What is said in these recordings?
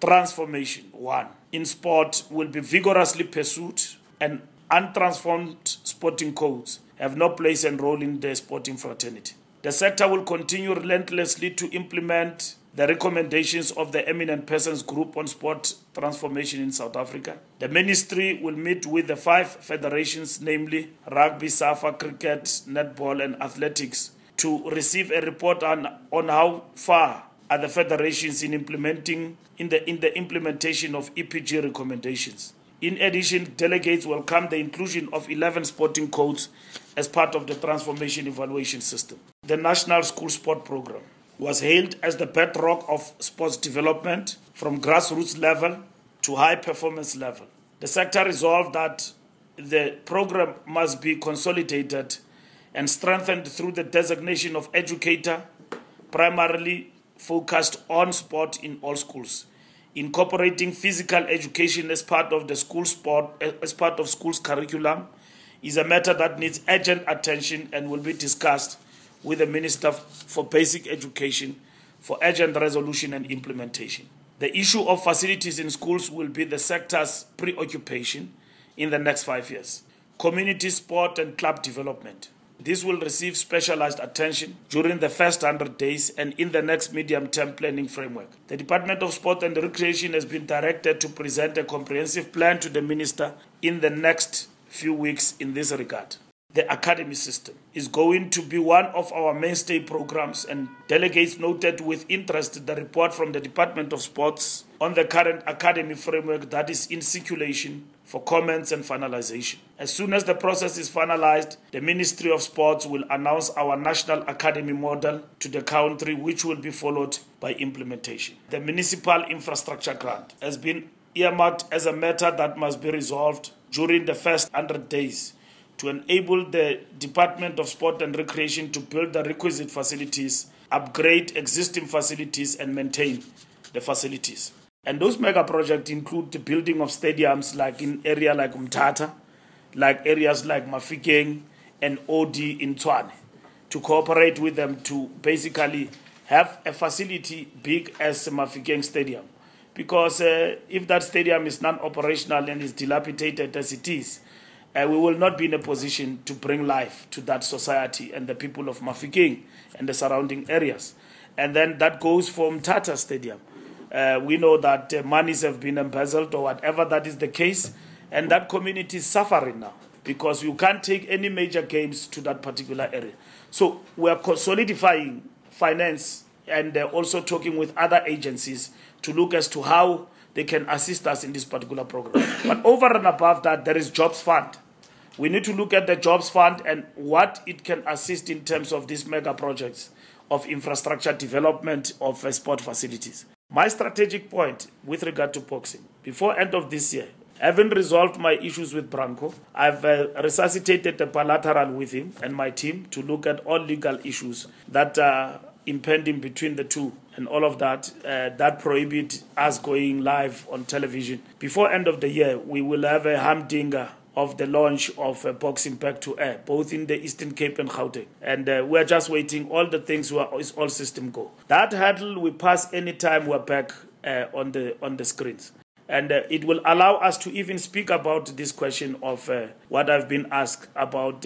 Transformation, 1. In sport will be vigorously pursued, and untransformed sporting codes have no place and role in the sporting fraternity. The sector will continue relentlessly to implement the recommendations of the Eminent Persons Group on sport transformation in South Africa. The ministry will meet with the 5 federations, namely rugby, SAFA, cricket, netball, and athletics, to receive a report on how far are the federations in the implementation of EPG recommendations. In addition, delegates welcome the inclusion of 11 sporting codes as part of the transformation evaluation system. The National School Sport Program was hailed as the bedrock of sports development from grassroots level to high performance level. The sector resolved that the program must be consolidated and strengthened through the designation of educator, primarily focused on sport in all schools. Incorporating physical education as part of the schools curriculum is a matter that needs urgent attention and will be discussed with the Minister for Basic Education for urgent resolution and implementation. The issue of facilities in schools will be the sector's preoccupation in the next 5 years. Community sport and club development. This will receive specialized attention during the first 100 days and in the next medium-term planning framework. The Department of Sport and Recreation has been directed to present a comprehensive plan to the Minister in the next few weeks in this regard. The academy system is going to be one of our mainstay programs, and delegates noted with interest the report from the Department of Sports on the current academy framework that is in circulation for comments and finalization. As soon as the process is finalized, the Ministry of Sports will announce our national academy model to the country, which will be followed by implementation. The municipal infrastructure grant has been earmarked as a matter that must be resolved during the first 100 days to enable the Department of Sport and Recreation to build the requisite facilities, upgrade existing facilities, and maintain the facilities. And those mega projects include the building of stadiums like in area like Umtata, like areas like Mafikeng and Odi in Tshwane, to cooperate with them to basically have a facility big as Mafikeng Stadium. Because if that stadium is non-operational and is dilapidated as it is, we will not be in a position to bring life to that society and the people of Mafikeng and the surrounding areas. And then that goes for Mtata Stadium. We know that monies have been embezzled or whatever that is the case, and that community is suffering now because you can't take any major games to that particular area. So we are solidifying finance and also talking with other agencies to look as to how they can assist us in this particular program. But over and above that, there is Jobs Fund. We need to look at the Jobs Fund and what it can assist in terms of these mega projects of infrastructure development of sport facilities. My strategic point with regard to boxing, before end of this year, having resolved my issues with Branco, I've resuscitated the bilateral with him and my team to look at all legal issues that are impending between the two, and all of that that prohibit us going live on television. Before end of the year, we will have a humdinger of the launch of boxing back to air, both in the Eastern Cape and Gauteng. And we're just waiting all the things is all system go. That hurdle we pass anytime we're back on the screens. And it will allow us to even speak about this question of what I've been asked about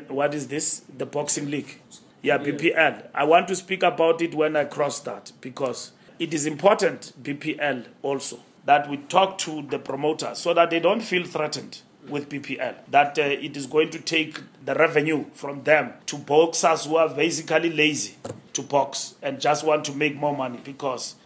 what is this? The boxing league. Yeah, BPL. I want to speak about it when I cross that, because it is important, BPL also, that we talk to the promoter so that they don't feel threatened with BPL, that it is going to take the revenue from them to boxers who are basically lazy to box and just want to make more money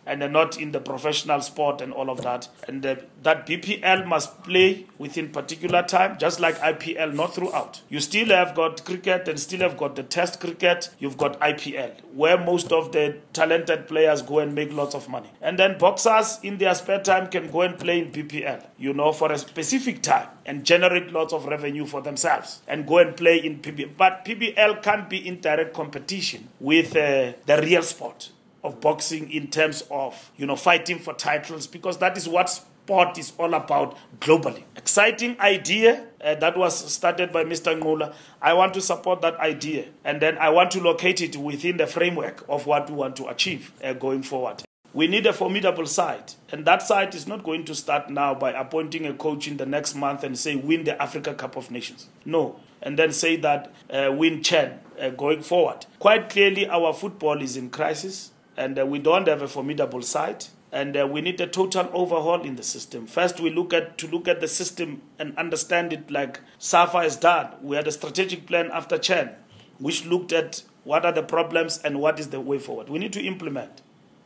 and they're not in the professional sport and all of that. And that BPL must play within particular time, just like IPL, not throughout. You still have got cricket and still have got the test cricket. You've got IPL, where most of the talented players go and make lots of money. And then boxers in their spare time can go and play in BPL, for a specific time and generate lots of revenue for themselves and go and play in PBL. But PBL can't be in direct competition with the real sport of boxing in terms of, fighting for titles, because that is what sport is all about globally. Exciting idea that was started by Mr. Mbalula. I want to support that idea, and then I want to locate it within the framework of what we want to achieve going forward. We need a formidable side, and that side is not going to start now by appointing a coach in the next month and say win the Africa Cup of Nations. No, and then say that win CHAN going forward. Quite clearly, our football is in crisis, and we don't have a formidable side, and we need a total overhaul in the system. First, we look at the system and understand it like SAFA has done. We had a strategic plan after CHAN, which looked at what are the problems and what is the way forward. We need to implement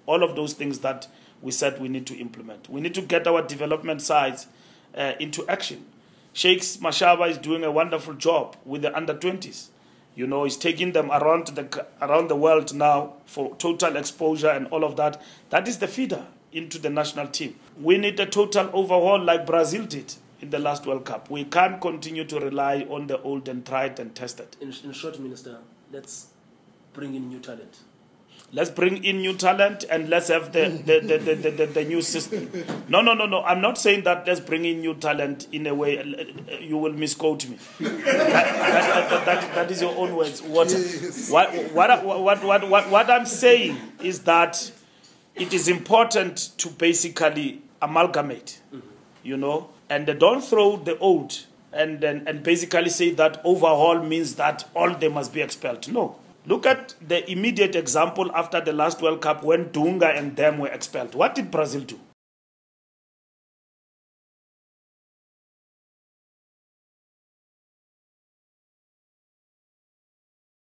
all of those things that we said we need to implement. We need to get our development sides into action. Sheikh Mashaba is doing a wonderful job with the under-20s. You know, he's taking them around the world now for total exposure and all of that. That is the feeder into the national team. We need a total overhaul like Brazil did in the last World Cup. We can't continue to rely on the old and tried and tested. In short, Minister, let's bring in new talent. Let's bring in new talent and let's have the new system. No. I'm not saying that let's bring in new talent in a way, you will misquote me. That is your own words. What I'm saying is that it is important to basically amalgamate, you know, and don't throw the old and basically say that overhaul means that all they must be expelled. No. Look at the immediate example after the last World Cup when Dunga and them were expelled. What did Brazil do?